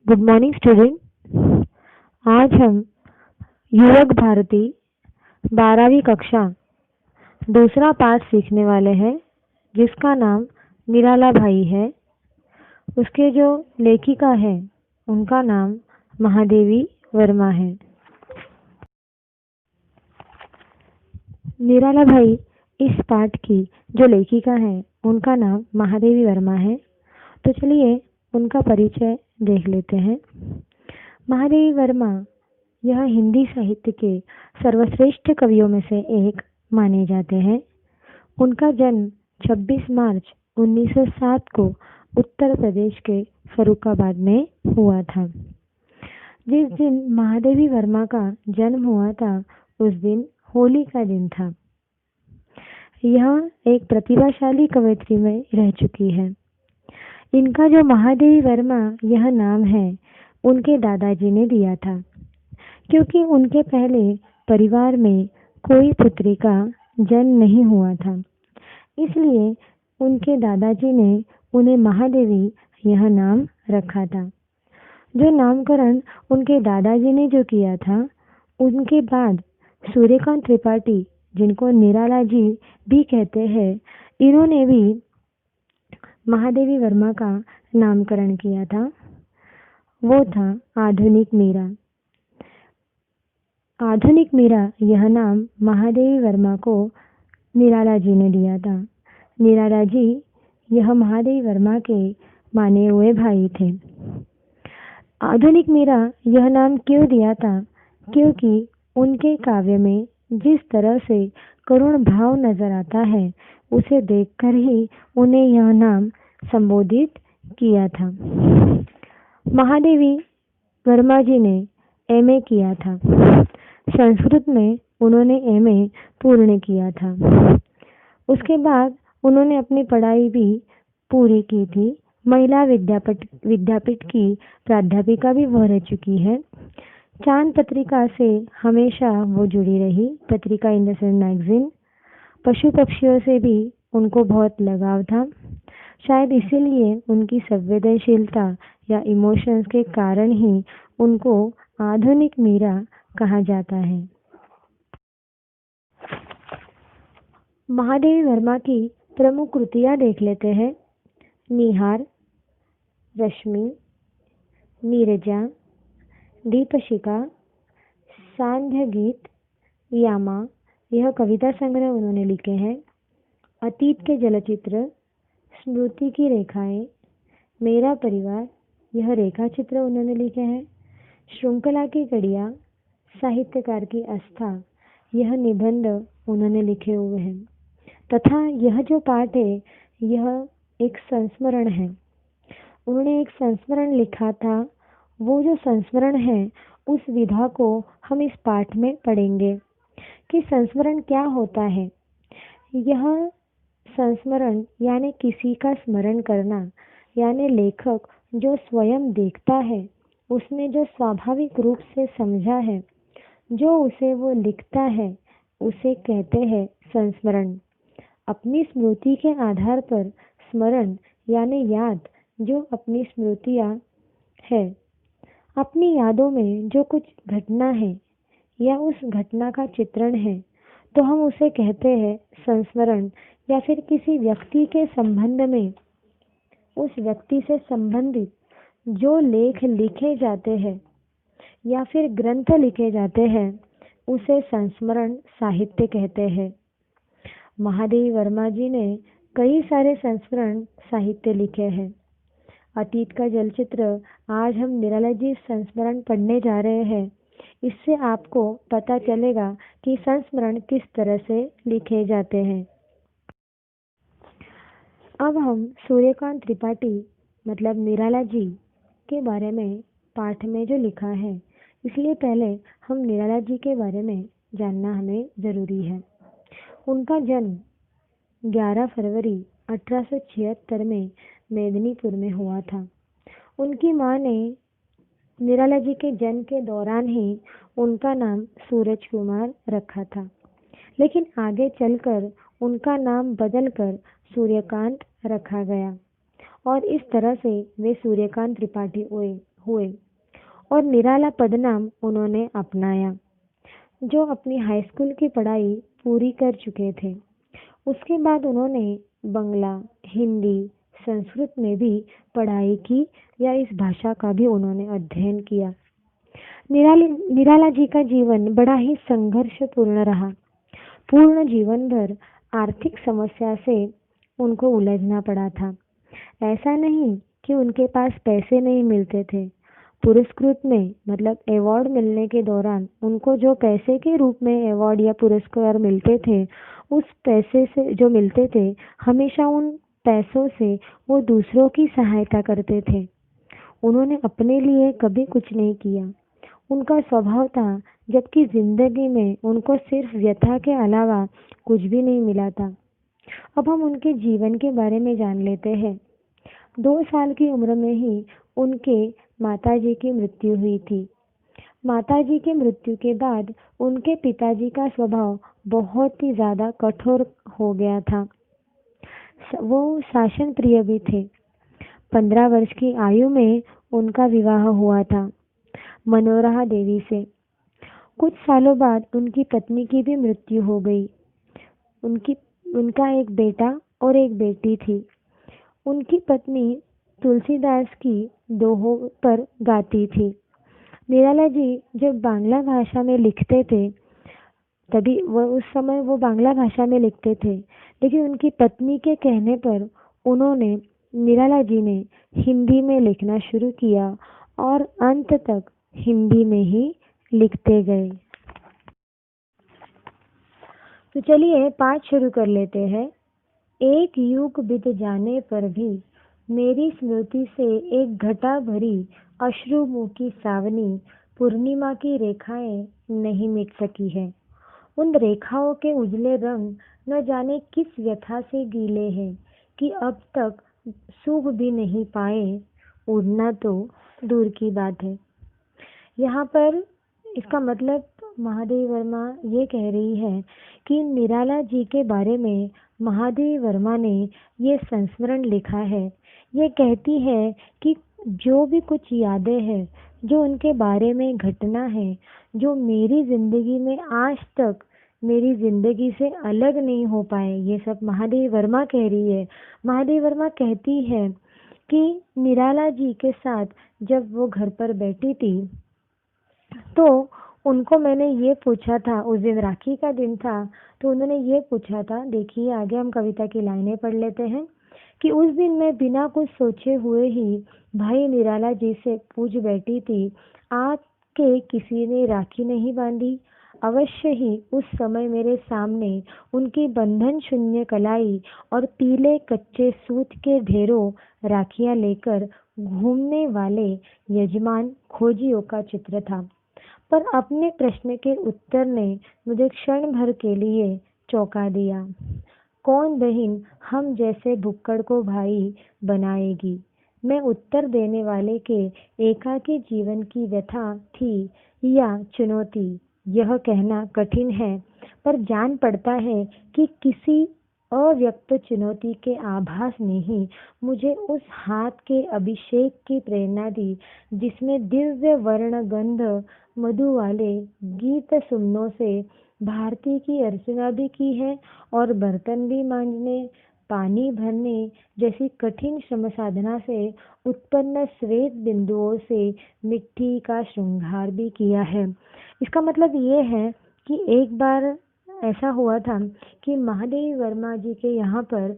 Good morning student. आज हम युवक भारती 12वीं कक्षा दूसरा पाठ सीखने वाले हैं, जिसका नाम निराला भाई है। उसके जो लेखिका है उनका नाम महादेवी वर्मा है। निराला भाई इस पाठ की जो लेखिका है उनका नाम महादेवी वर्मा है। तो चलिए उनका परिचय देख लेते हैं। महादेवी वर्मा यह हिंदी साहित्य के सर्वश्रेष्ठ कवियों में से एक माने जाते हैं। उनका जन्म 26 मार्च 1907 को उत्तर प्रदेश के फर्रुखाबाद में हुआ था। जिस दिन महादेवी वर्मा का जन्म हुआ था उस दिन होली का दिन था। यह एक प्रतिभाशाली कवयित्री में रह चुकी है। इनका जो महादेवी वर्मा यह नाम है उनके दादाजी ने दिया था, क्योंकि उनके पहले परिवार में कोई पुत्री का जन्म नहीं हुआ था। इसलिए उनके दादाजी ने उन्हें महादेवी यह नाम रखा था। जो नामकरण उनके दादाजी ने जो किया था, उनके बाद सूर्यकांत त्रिपाठी, जिनको निराला जी भी कहते हैं, इन्होंने भी महादेवी वर्मा का नामकरण किया था। वो था आधुनिक मीरा। आधुनिक मीरा यह नाम महादेवी वर्मा को निराला जी ने दिया था। निराला जी यह महादेवी वर्मा के माने हुए भाई थे। आधुनिक मीरा यह नाम क्यों दिया था? क्योंकि उनके काव्य में जिस तरह से करुण भाव नजर आता है, उसे देखकर ही उन्हें यह नाम संबोधित किया था। महादेवी वर्मा जी ने एमए किया था। संस्कृत में उन्होंने एमए पूर्ण किया था। उसके बाद उन्होंने अपनी पढ़ाई भी पूरी की थी। महिला विद्यापीठ की प्राध्यापिका भी वह रह चुकी है। चांद पत्रिका से हमेशा वो जुड़ी रही, पत्रिका इन द सन मैगजीन। पशु पक्षियों से भी उनको बहुत लगाव था। शायद इसीलिए उनकी संवेदनशीलता या इमोशंस के कारण ही उनको आधुनिक मीरा कहा जाता है। महादेवी वर्मा की प्रमुख कृतियां देख लेते हैं। निहार, रश्मि, नीरजा, दीपशिखा, सांध्य गीत, यामा, यह कविता संग्रह उन्होंने लिखे हैं। अतीत के जलचित्र, स्मृति की रेखाएं, मेरा परिवार, यह रेखा चित्र उन्होंने लिखे हैं। श्रृंखला की कड़ियाँ, साहित्यकार की आस्था, यह निबंध उन्होंने लिखे हुए हैं। तथा यह जो पाठ है यह एक संस्मरण है। उन्होंने एक संस्मरण लिखा था। वो जो संस्मरण है उस विधा को हम इस पाठ में पढ़ेंगे कि संस्मरण क्या होता है। यह संस्मरण यानी किसी का स्मरण करना, यानी लेखक जो स्वयं देखता है, उसने जो स्वाभाविक रूप से समझा है, जो उसे वो लिखता है, उसे कहते हैं संस्मरण। अपनी स्मृति के आधार पर स्मरण यानी याद, जो अपनी स्मृतियाँ है, अपनी यादों में जो कुछ घटना है या उस घटना का चित्रण है, तो हम उसे कहते हैं संस्मरण। या फिर किसी व्यक्ति के संबंध में उस व्यक्ति से संबंधित जो लेख लिखे जाते हैं या फिर ग्रंथ लिखे जाते हैं, उसे संस्मरण साहित्य कहते हैं। महादेवी वर्मा जी ने कई सारे संस्मरण साहित्य लिखे हैं। अतीत का जलचित्र, आज हम निराला जी संस्मरण पढ़ने जा रहे हैं। इससे आपको पता चलेगा कि संस्मरण किस तरह से लिखे जाते हैं। अब हम सूर्यकांत त्रिपाठी मतलब निराला जी के बारे में पाठ में जो लिखा है, इसलिए पहले हम निराला जी के बारे में जानना हमें ज़रूरी है। उनका जन्म 11 फरवरी 1876 में मेदिनीपुर में हुआ था। उनकी माँ ने निराला जी के जन्म के दौरान ही उनका नाम सूरज कुमार रखा था, लेकिन आगे चलकर उनका नाम बदलकर सूर्यकांत रखा गया और इस तरह से वे सूर्यकांत त्रिपाठी हुए और निराला पदनाम उन्होंने अपनाया। जो अपनी हाई स्कूल की पढ़ाई पूरी कर चुके थे, उसके बाद उन्होंने बंगला, हिंदी, संस्कृत में भी पढ़ाई की या इस भाषा का भी उन्होंने अध्ययन किया। निराला जी का जीवन बड़ा ही संघर्षपूर्ण रहा। पूर्ण जीवन भर आर्थिक समस्या से उनको उलझना पड़ा था। ऐसा नहीं कि उनके पास पैसे नहीं मिलते थे। पुरस्कृत में मतलब अवार्ड मिलने के दौरान उनको जो पैसे के रूप में अवार्ड या पुरस्कार मिलते थे, उस पैसे से जो मिलते थे, हमेशा उन पैसों से वो दूसरों की सहायता करते थे। उन्होंने अपने लिए कभी कुछ नहीं किया। उनका स्वभाव था, जबकि जिंदगी में उनको सिर्फ व्यथा के अलावा कुछ भी नहीं मिला था। अब हम उनके जीवन के बारे में जान लेते हैं। 2 साल की उम्र में ही उनके माताजी की मृत्यु हुई थी। माताजी की मृत्यु के बाद उनके पिताजी का स्वभाव बहुत ही ज्यादा कठोर हो गया था। वो शासन प्रिय भी थे। 15 वर्ष की आयु में उनका विवाह हुआ था मनोरमा देवी से। कुछ सालों बाद उनकी पत्नी की भी मृत्यु हो गई। उनका एक बेटा और एक बेटी थी। उनकी पत्नी तुलसीदास की दोहों पर गाती थी। निराला जी जब बांग्ला भाषा में लिखते थे, तभी वो उस समय वो बांग्ला भाषा में लिखते थे, लेकिन उनकी पत्नी के कहने पर उन्होंने निराला जी ने हिंदी में लिखना शुरू किया और अंत तक हिंदी में ही लिखते गए। तो चलिए पाठ शुरू कर लेते हैं। एक युग बीत जाने पर भी मेरी स्मृति से एक घटा भरी अश्रुमुखी सावनी पूर्णिमा की रेखाएं नहीं मिट सकी है। उन रेखाओं के उजले रंग न जाने किस व्यथा से गीले हैं कि अब तक सूख भी नहीं पाए। उड़ना तो दूर की बात है। यहाँ पर इसका मतलब महादेवी वर्मा ये कह रही है कि निराला जी के बारे में महादेवी वर्मा ने ये संस्मरण लिखा है। ये कहती है कि जो भी कुछ यादें हैं, जो उनके बारे में घटना है, जो मेरी जिंदगी में आज तक मेरी जिंदगी से अलग नहीं हो पाए, ये सब महादेवी वर्मा कह रही है। महादेवी वर्मा कहती है कि निराला जी के साथ जब वो घर पर बैठी थी, तो उनको मैंने ये पूछा था, उस दिन राखी का दिन था, तो उन्होंने ये पूछा था, देखिए आगे हम कविता की लाइनें पढ़ लेते हैं, कि उस दिन मैं बिना कुछ सोचे हुए ही भाई निराला जी से पूछ बैठी थी, आपके किसी ने राखी नहीं बांधी? अवश्य ही उस समय मेरे सामने उनकी बंधन शून्य कलाई और पीले कच्चे सूत के ढेरों राखियां लेकर घूमने वाले यजमान खोजियों का चित्र था। पर अपने प्रश्न के उत्तर ने मुझे क्षण भर के लिए चौंका दिया। कौन बहन हम जैसे भुक्कड़ को भाई बनाएगी? मैं उत्तर देने वाले के एकाकी जीवन की व्यथा थी या चुनौती, यह कहना कठिन है, पर जान पड़ता है कि किसी अव्यक्त चुनौती के आभास ने ही मुझे उस हाथ के अभिषेक की प्रेरणा दी, जिसमें दिव्य वर्ण गंध मधु वाले गीत सुमनों से भारती की अर्चना भी की है और बर्तन भी मांजने, पानी भरने जैसी कठिन श्रम साधना से उत्पन्न श्वेत बिंदुओं से मिट्टी का श्रृंगार भी किया है। इसका मतलब ये है कि एक बार ऐसा हुआ था कि महादेवी वर्मा जी के यहाँ पर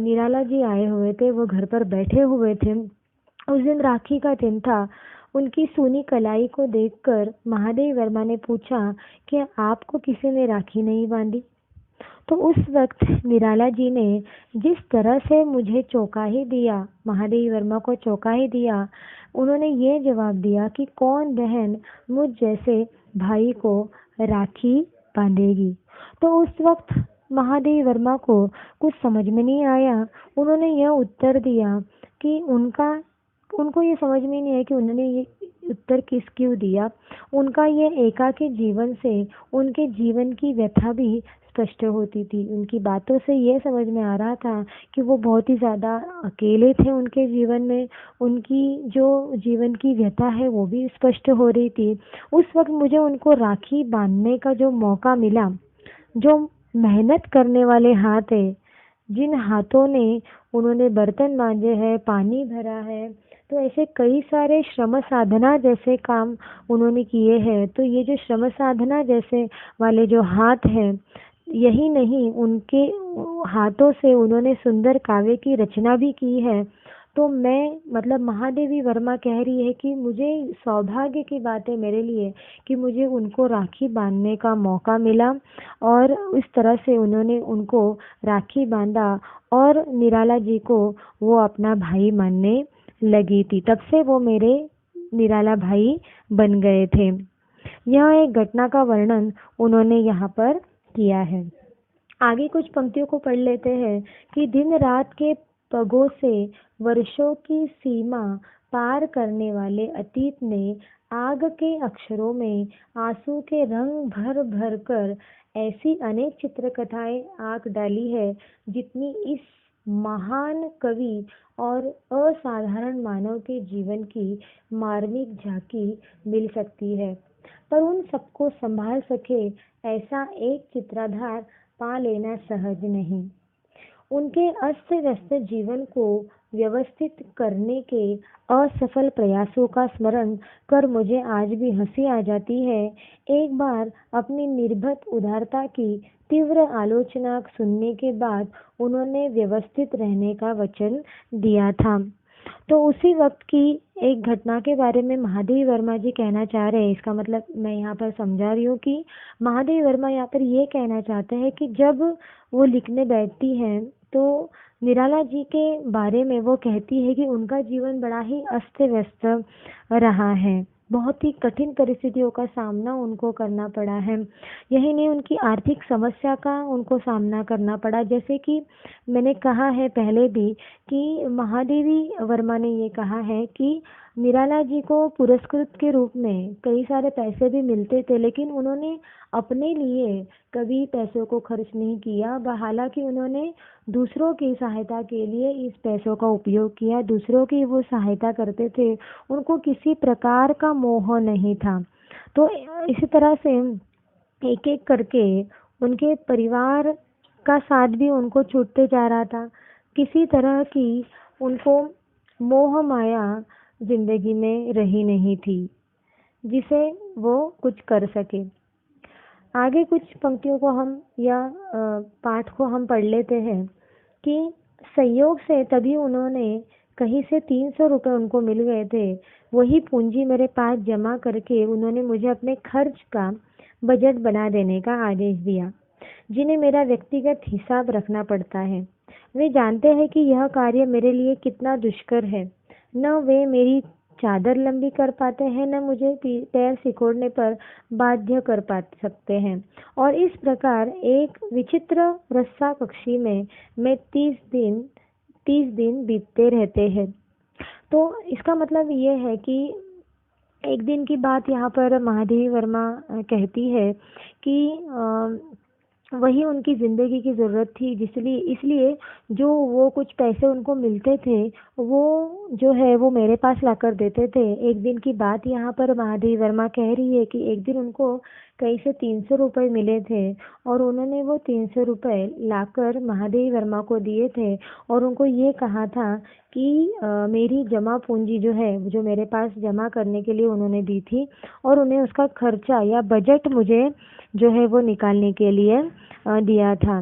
निराला जी आए हुए थे, वो घर पर बैठे हुए थे। उस दिन राखी का दिन था। उनकी सूनी कलाई को देखकर महादेवी वर्मा ने पूछा कि आपको किसी ने राखी नहीं बांधी? तो उस वक्त निराला जी ने जिस तरह से मुझे चौंका ही दिया, महादेवी वर्मा को चौंका ही दिया, उन्होंने ये जवाब दिया कि कौन बहन मुझ जैसे भाई को राखी बांधेगी। तो उस वक्त महादेवी वर्मा को कुछ समझ में नहीं आया। उन्होंने यह उत्तर दिया कि उनको ये समझ में नहीं आया कि उन्होंने ये उत्तर क्यों दिया। उनका ये एकाकी जीवन से उनके जीवन की व्यथा भी स्पष्ट होती थी। उनकी बातों से ये समझ में आ रहा था कि वो बहुत ही ज़्यादा अकेले थे उनके जीवन में। उनकी जो जीवन की व्यथा है वो भी स्पष्ट हो रही थी। उस वक्त मुझे उनको राखी बांधने का जो मौका मिला, जो मेहनत करने वाले हाथ है, जिन हाथों ने उन्होंने बर्तन मांजे हैं, पानी भरा है, तो ऐसे कई सारे श्रम साधना जैसे काम उन्होंने किए हैं। तो ये जो श्रम साधना जैसे वाले जो हाथ हैं, यही नहीं, उनके हाथों से उन्होंने सुंदर काव्य की रचना भी की है। तो मैं मतलब महादेवी वर्मा कह रही है कि मुझे सौभाग्य की बात है मेरे लिए कि मुझे उनको राखी बांधने का मौका मिला, और इस तरह से उन्होंने उनको राखी बांधा और निराला जी को वो अपना भाई मानने लगी थी। तब से वो मेरे निराला भाई बन गए थे। यह एक घटना का वर्णन उन्होंने यहाँ पर किया है। आगे कुछ पंक्तियों को पढ़ लेते हैं कि दिन रात के पगों से वर्षों की सीमा पार करने वाले अतीत ने आग के अक्षरों में आंसू के रंग भर भर कर ऐसी अनेक चित्रकथाएं आंक डाली है जितनी इस महान कवि और असाधारण मानव के जीवन की मार्मिक झांकी मिल सकती है। पर उन सबको संभाल सके ऐसा एक चित्राधार पा लेना सहज नहीं। उनके अस्त व्यस्त जीवन को व्यवस्थित करने के असफल प्रयासों का स्मरण कर मुझे आज भी हंसी आ जाती है। एक बार अपनी निर्भत उदारता की तीव्र आलोचना सुनने के बाद उन्होंने व्यवस्थित रहने का वचन दिया था। तो उसी वक्त की एक घटना के बारे में महादेवी वर्मा जी कहना चाह रहे हैं। इसका मतलब मैं यहाँ पर समझा रही हूँ कि महादेवी वर्मा यहाँ पर ये कहना चाहते हैं कि जब वो लिखने बैठती हैं तो निराला जी के बारे में वो कहती है कि उनका जीवन बड़ा ही अस्त व्यस्त रहा है, बहुत ही कठिन परिस्थितियों का सामना उनको करना पड़ा है। यही नहीं, उनकी आर्थिक समस्या का उनको सामना करना पड़ा। जैसे कि मैंने कहा है पहले भी कि महादेवी वर्मा ने ये कहा है कि निराला जी को पुरस्कृत के रूप में कई सारे पैसे भी मिलते थे, लेकिन उन्होंने अपने लिए कभी पैसों को खर्च नहीं किया। हालांकि उन्होंने दूसरों की सहायता के लिए इस पैसों का उपयोग किया, दूसरों की वो सहायता करते थे, उनको किसी प्रकार का मोह नहीं था। तो इसी तरह से एक एक करके उनके परिवार का साथ भी उनको छूटते जा रहा था। किसी तरह की उनको मोह माया जिंदगी में रही नहीं थी जिसे वो कुछ कर सके। आगे कुछ पंक्तियों को हम या पाठ को हम पढ़ लेते हैं कि संयोग से तभी उन्होंने कहीं से 300 रुपये उनको मिल गए थे। वही पूंजी मेरे पास जमा करके उन्होंने मुझे अपने खर्च का बजट बना देने का आदेश दिया, जिन्हें मेरा व्यक्तिगत हिसाब रखना पड़ता है। वे जानते हैं कि यह कार्य मेरे लिए कितना दुष्कर है। न वे मेरी चादर लंबी कर पाते हैं, न मुझे पैर सिकोड़ने पर बाध्य कर पा सकते हैं। और इस प्रकार एक विचित्र रस्सा कक्षी में मैं 30 दिन बीतते रहते हैं। तो इसका मतलब ये है कि एक दिन की बात यहाँ पर महादेवी वर्मा कहती है कि वही उनकी ज़िंदगी की ज़रूरत थी, जिसलिए इसलिए जो वो कुछ पैसे उनको मिलते थे वो जो है वो मेरे पास लाकर देते थे। एक दिन की बात यहाँ पर महादेवी वर्मा कह रही है कि एक दिन उनको कहीं से 300 रुपये मिले थे और उन्होंने वो 300 रुपये लाकर महादेवी वर्मा को दिए थे और उनको ये कहा था कि मेरी जमा पूंजी जो है, जो मेरे पास जमा करने के लिए उन्होंने दी थी, और उन्हें उसका खर्चा या बजट मुझे जो है वो निकालने के लिए दिया था,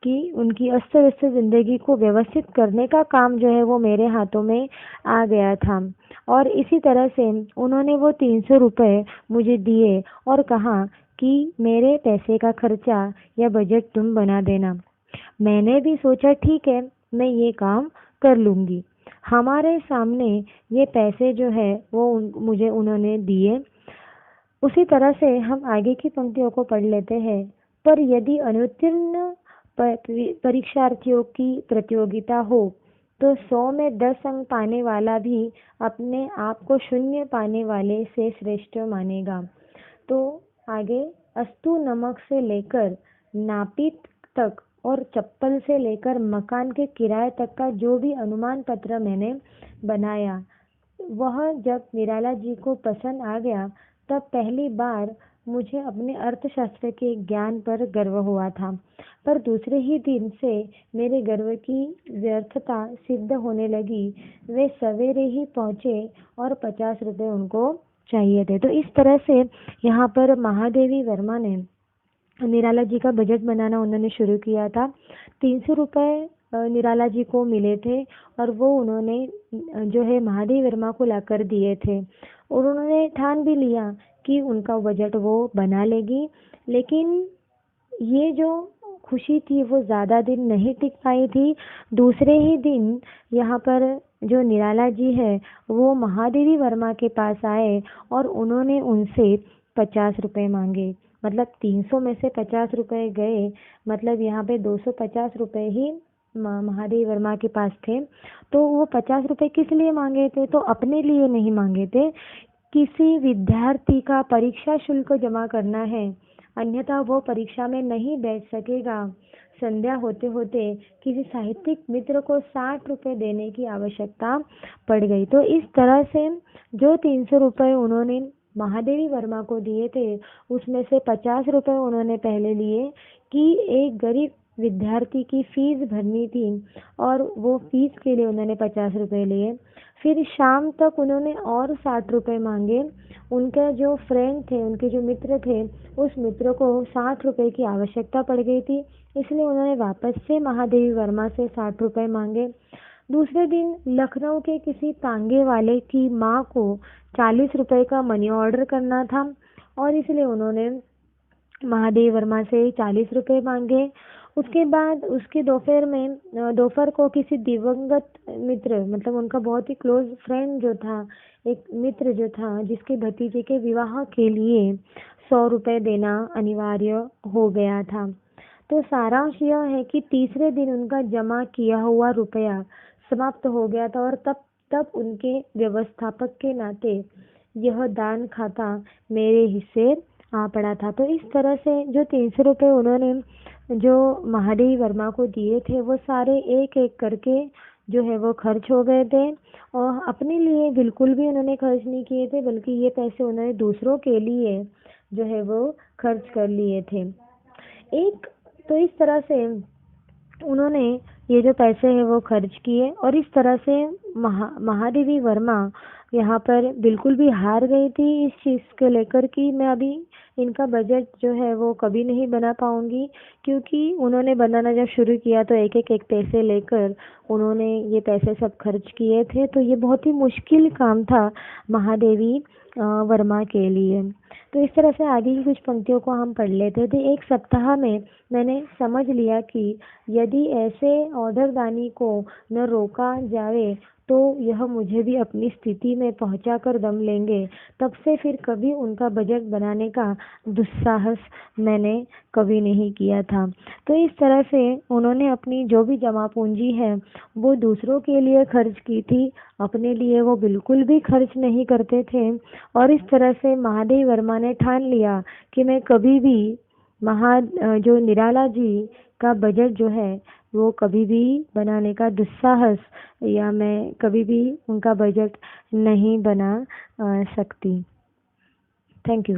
कि उनकी अस्त व्यस्त जिंदगी को व्यवस्थित करने का काम जो है वो मेरे हाथों में आ गया था। और इसी तरह से उन्होंने वो 300 रुपये मुझे दिए और कहा कि मेरे पैसे का खर्चा या बजट तुम बना देना। मैंने भी सोचा ठीक है, मैं ये काम कर लूँगी। हमारे सामने ये पैसे जो है वो मुझे उन्होंने दिए। उसी तरह से हम आगे की पंक्तियों को पढ़ लेते हैं। पर यदि अनुत्तीर्ण परीक्षार्थियों की प्रतियोगिता हो तो 100 में 10 अंक पाने वाला भी अपने आप को शून्य पाने वाले से श्रेष्ठ मानेगा। तो आगे अस्तु नमक से लेकर नापित तक और चप्पल से लेकर मकान के किराए तक का जो भी अनुमान पत्र मैंने बनाया, वह जब निराला जी को पसंद आ गया, तब पहली बार मुझे अपने अर्थशास्त्र के ज्ञान पर गर्व हुआ था। पर दूसरे ही दिन से मेरे गर्व की व्यर्थता सिद्ध होने लगी। वे सवेरे ही पहुंचे और 50 रुपये उनको चाहिए थे। तो इस तरह से यहाँ पर महादेवी वर्मा ने निराला जी का बजट बनाना उन्होंने शुरू किया था। 300 रुपये निराला जी को मिले थे और वो उन्होंने जो है महादेवी वर्मा को लाकर दिए थे और उन्होंने ठान भी लिया कि उनका बजट वो बना लेगी। लेकिन ये जो खुशी थी वो ज़्यादा दिन नहीं टिक पाई थी। दूसरे ही दिन यहाँ पर जो निराला जी है वो महादेवी वर्मा के पास आए और उन्होंने उनसे 50 रुपये मांगे। मतलब 300 में से 50 रुपये गए, मतलब यहाँ पे 250 रुपये ही महादेवी वर्मा के पास थे। तो वो 50 रुपये किस लिए मांगे थे? तो अपने लिए नहीं मांगे थे, किसी विद्यार्थी का परीक्षा शुल्क जमा करना है, अन्यथा वो परीक्षा में नहीं बैठ सकेगा। संध्या होते होते किसी साहित्यिक मित्र को 60 रुपये देने की आवश्यकता पड़ गई। तो इस तरह से जो 300 रुपये उन्होंने महादेवी वर्मा को दिए थे, उसमें से 50 रुपये उन्होंने पहले लिए कि एक गरीब विद्यार्थी की फीस भरनी थी और वो फीस के लिए उन्होंने 50 रुपये लिए। फिर शाम तक उन्होंने और 60 रुपये मांगे। उनके जो फ्रेंड थे, उनके जो मित्र थे, उस मित्र को 60 रुपये की आवश्यकता पड़ गई थी, इसलिए उन्होंने वापस से महादेवी वर्मा से 60 रुपये मांगे। दूसरे दिन लखनऊ के किसी तांगे वाले की माँ को 40 रुपये का मनी ऑर्डर करना था और इसलिए उन्होंने महादेवी वर्मा से 40 रुपये मांगे। उसके बाद उसके दोपहर को किसी दिवंगत मित्र, मतलब उनका बहुत ही क्लोज फ्रेंड जो था, एक मित्र जो था, जिसके भतीजे के विवाह के लिए 100 रुपये देना अनिवार्य हो गया था। तो सारांश यह है कि तीसरे दिन उनका जमा किया हुआ रुपया समाप्त हो गया था और तब उनके व्यवस्थापक के नाते यह दान खाता मेरे हिस्से आ पड़ा था। तो इस तरह से जो 300 रुपये उन्होंने जो महादेवी वर्मा को दिए थे, वो सारे एक एक करके जो है वो खर्च हो गए थे और अपने लिए बिल्कुल भी उन्होंने खर्च नहीं किए थे, बल्कि ये पैसे उन्होंने दूसरों के लिए जो है वो खर्च कर लिए थे। तो इस तरह से उन्होंने ये जो पैसे हैं वो खर्च किए और इस तरह से महादेवी वर्मा यहाँ पर बिल्कुल भी हार गई थी इस चीज़ को लेकर कि मैं अभी इनका बजट जो है वो कभी नहीं बना पाऊंगी, क्योंकि उन्होंने बनाना जब शुरू किया तो एक पैसे लेकर उन्होंने ये पैसे सब खर्च किए थे। तो ये बहुत ही मुश्किल काम था महादेवी वर्मा के लिए। तो इस तरह से आगे की कुछ पंक्तियों को हम पढ़ लेते थे। एक सप्ताह में मैंने समझ लिया कि यदि ऐसे ऑर्डरदानी को न रोका जाए तो यह मुझे भी अपनी स्थिति में पहुंचा कर दम लेंगे। तब से फिर कभी उनका बजट बनाने का दुस्साहस मैंने कभी नहीं किया था। तो इस तरह से उन्होंने अपनी जो भी जमा पूंजी है वो दूसरों के लिए खर्च की थी, अपने लिए वो बिल्कुल भी खर्च नहीं करते थे। और इस तरह से महादेवी वर्मा ने ठान लिया कि मैं कभी भी जो निराला जी का बजट जो है वो कभी भी बनाने का दुस्साहस, या मैं कभी भी उनका बजट नहीं बना सकती। Thank you.